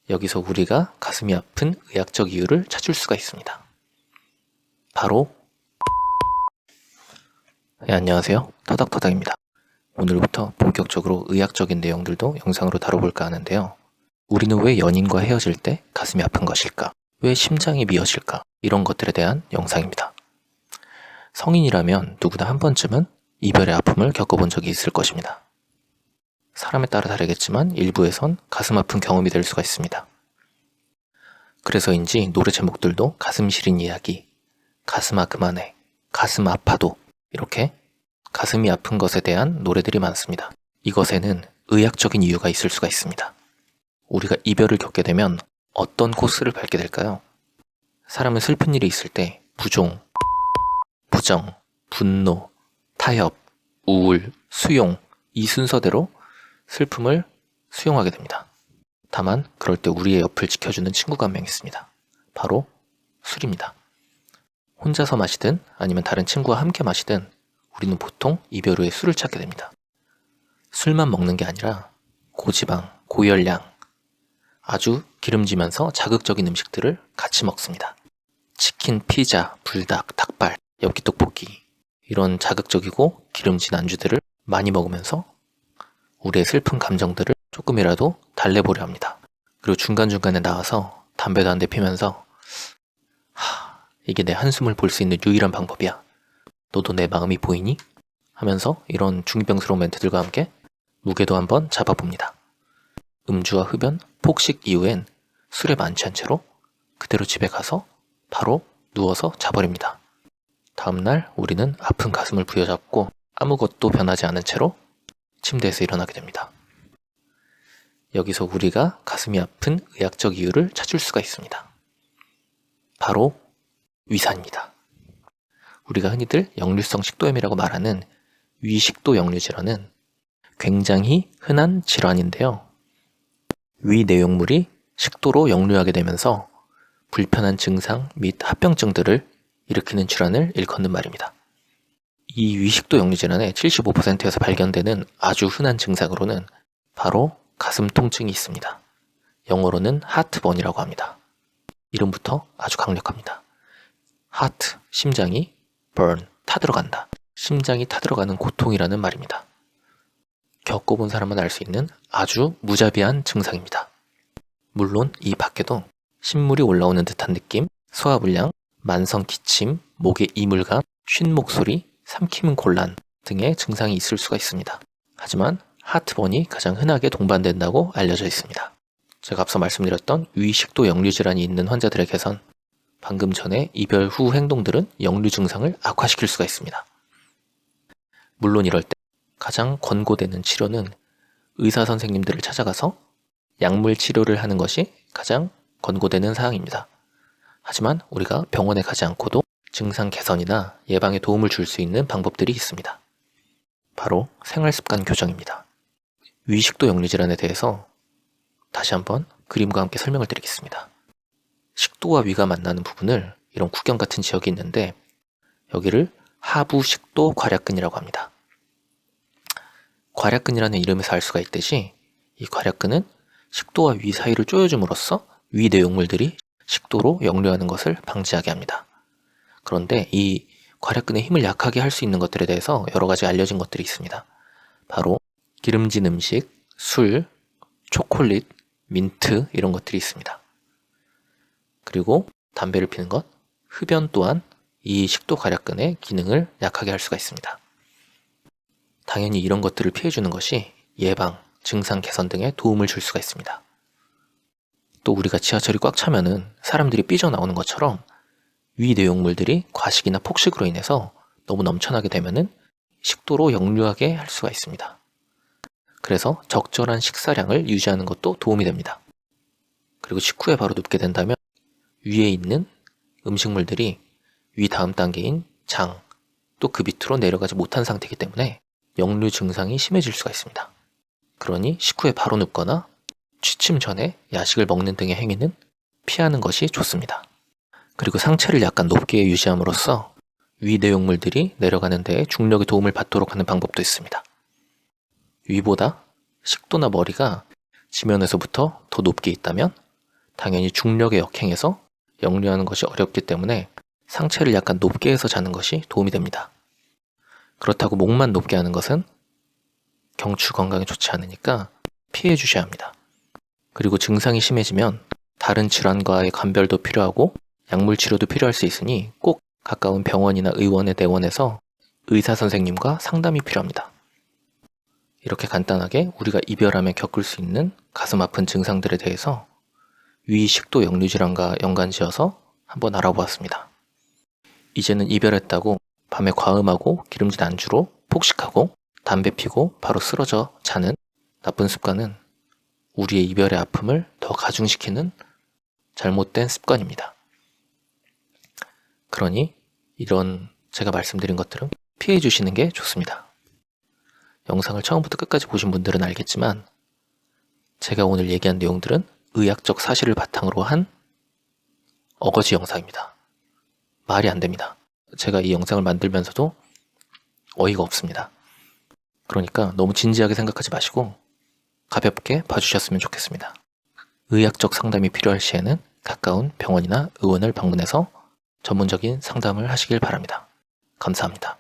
여기서 우리가 가슴이 아픈 의학적 이유를 찾을 수가 있습니다. 바로 안녕하세요. 터닥터닥입니다. 오늘부터 본격적으로 의학적인 내용들도 영상으로 다뤄볼까 하는데요. 우리는 왜 연인과 헤어질 때 가슴이 아픈 것일까? 왜 심장이 미어질까? 이런 것들에 대한 영상입니다. 성인이라면 누구나 한 번쯤은 이별의 아픔을 겪어본 적이 있을 것입니다. 사람에 따라 다르겠지만 일부에선 가슴 아픈 경험이 될 수가 있습니다. 그래서인지 노래 제목들도 가슴 시린 이야기, 가슴아 그만해, 가슴 아파도 이렇게 가슴이 아픈 것에 대한 노래들이 많습니다. 이것에는 의학적인 이유가 있을 수가 있습니다. 우리가 이별을 겪게 되면 어떤 코스를 밟게 될까요? 사람은 슬픈 일이 있을 때 부종, 부정, 분노, 타협, 우울, 수용 이 순서대로 슬픔을 수용하게 됩니다. 다만 그럴 때 우리의 옆을 지켜주는 친구가 한 명 있습니다. 바로 술입니다. 혼자서 마시든 아니면 다른 친구와 함께 마시든 우리는 보통 이별 후에 술을 찾게 됩니다. 술만 먹는 게 아니라 고지방, 고열량, 아주 기름지면서 자극적인 음식들을 같이 먹습니다. 치킨, 피자, 불닭, 닭발, 엽기떡볶이 이런 자극적이고 기름진 안주들을 많이 먹으면서 우리의 슬픈 감정들을 조금이라도 달래보려 합니다. 그리고 중간중간에 나와서 담배도 한 대 피면서 이게 내 한숨을 볼 수 있는 유일한 방법이야. 너도 내 마음이 보이니? 하면서 이런 중이병스러운 멘트들과 함께 무게도 한번 잡아봅니다. 음주와 흡연, 폭식 이후엔 술에 만취한 채로 그대로 집에 가서 바로 누워서 자버립니다. 다음날 우리는 아픈 가슴을 부여잡고 아무것도 변하지 않은 채로 침대에서 일어나게 됩니다. 여기서 우리가 가슴이 아픈 의학적 이유를 찾을 수가 있습니다. 바로 위산입니다. 우리가 흔히들 역류성 식도염이라고 말하는 위식도 역류 질환은 굉장히 흔한 질환인데요. 위 내용물이 식도로 역류하게 되면서 불편한 증상 및 합병증들을 일으키는 질환을 일컫는 말입니다. 이 위식도 역류 질환의 75%에서 발견되는 아주 흔한 증상으로는 바로 가슴 통증이 있습니다. 영어로는 하트번이라고 합니다. 이름부터 아주 강력합니다. 하트, 심장이, burn, 타들어간다. 심장이 타들어가는 고통이라는 말입니다. 겪어본 사람만 알 수 있는 아주 무자비한 증상입니다. 물론 이 밖에도 신물이 올라오는 듯한 느낌, 소화불량, 만성 기침, 목에 이물감, 쉰 목소리, 삼키는 곤란 등의 증상이 있을 수가 있습니다. 하지만 하트번이 가장 흔하게 동반된다고 알려져 있습니다. 제가 앞서 말씀드렸던 위식도 역류 질환이 있는 환자들에게선 방금 전에 이별 후 행동들은 역류 증상을 악화시킬 수가 있습니다. 물론 이럴 때 가장 권고되는 치료는 의사 선생님들을 찾아가서 약물 치료를 하는 것이 가장 권고되는 사항입니다. 하지만 우리가 병원에 가지 않고도 증상 개선이나 예방에 도움을 줄 수 있는 방법들이 있습니다. 바로 생활습관 교정입니다. 위식도 역류 질환에 대해서 다시 한번 그림과 함께 설명을 드리겠습니다. 식도와 위가 만나는 부분을 이런 구경 같은 지역이 있는데 여기를 하부식도 괄약근이라고 합니다. 괄약근이라는 이름에서 알 수가 있듯이 이 괄약근은 식도와 위 사이를 조여줌으로써 위 내용물들이 식도로 역류하는 것을 방지하게 합니다. 그런데 이 괄약근의 힘을 약하게 할 수 있는 것들에 대해서 여러 가지 알려진 것들이 있습니다. 바로 기름진 음식, 술, 초콜릿, 민트 이런 것들이 있습니다. 그리고 담배를 피는 것, 흡연 또한 이 식도 괄약근의 기능을 약하게 할 수가 있습니다. 당연히 이런 것들을 피해주는 것이 예방, 증상 개선 등에 도움을 줄 수가 있습니다. 또 우리가 지하철이 꽉 차면은 사람들이 삐져나오는 것처럼 위 내용물들이 과식이나 폭식으로 인해서 너무 넘쳐나게 되면은 식도로 역류하게 할 수가 있습니다. 그래서 적절한 식사량을 유지하는 것도 도움이 됩니다. 그리고 식후에 바로 눕게 된다면 위에 있는 음식물들이 위 다음 단계인 장, 또 그 밑으로 내려가지 못한 상태이기 때문에 역류 증상이 심해질 수가 있습니다. 그러니 식후에 바로 눕거나 취침 전에 야식을 먹는 등의 행위는 피하는 것이 좋습니다. 그리고 상체를 약간 높게 유지함으로써 위 내용물들이 내려가는 데에 중력의 도움을 받도록 하는 방법도 있습니다. 위보다 식도나 머리가 지면에서부터 더 높게 있다면 당연히 중력의 역행에서 역류하는 것이 어렵기 때문에 상체를 약간 높게 해서 자는 것이 도움이 됩니다. 그렇다고 목만 높게 하는 것은 경추 건강에 좋지 않으니까 피해 주셔야 합니다. 그리고 증상이 심해지면 다른 질환과의 감별도 필요하고 약물 치료도 필요할 수 있으니 꼭 가까운 병원이나 의원에 내원해서 의사 선생님과 상담이 필요합니다. 이렇게 간단하게 우리가 이별하면 겪을 수 있는 가슴 아픈 증상들에 대해서 위 식도 역류 질환과 연관지어서 한번 알아보았습니다. 이제는 이별했다고 밤에 과음하고 기름진 안주로 폭식하고 담배 피고 바로 쓰러져 자는 나쁜 습관은 우리의 이별의 아픔을 더 가중시키는 잘못된 습관입니다. 그러니 이런 제가 말씀드린 것들은 피해 주시는 게 좋습니다. 영상을 처음부터 끝까지 보신 분들은 알겠지만 제가 오늘 얘기한 내용들은 의학적 사실을 바탕으로 한 어거지 영상입니다. 말이 안 됩니다. 제가 이 영상을 만들면서도 어이가 없습니다. 그러니까 너무 진지하게 생각하지 마시고 가볍게 봐주셨으면 좋겠습니다. 의학적 상담이 필요할 시에는 가까운 병원이나 의원을 방문해서 전문적인 상담을 하시길 바랍니다. 감사합니다.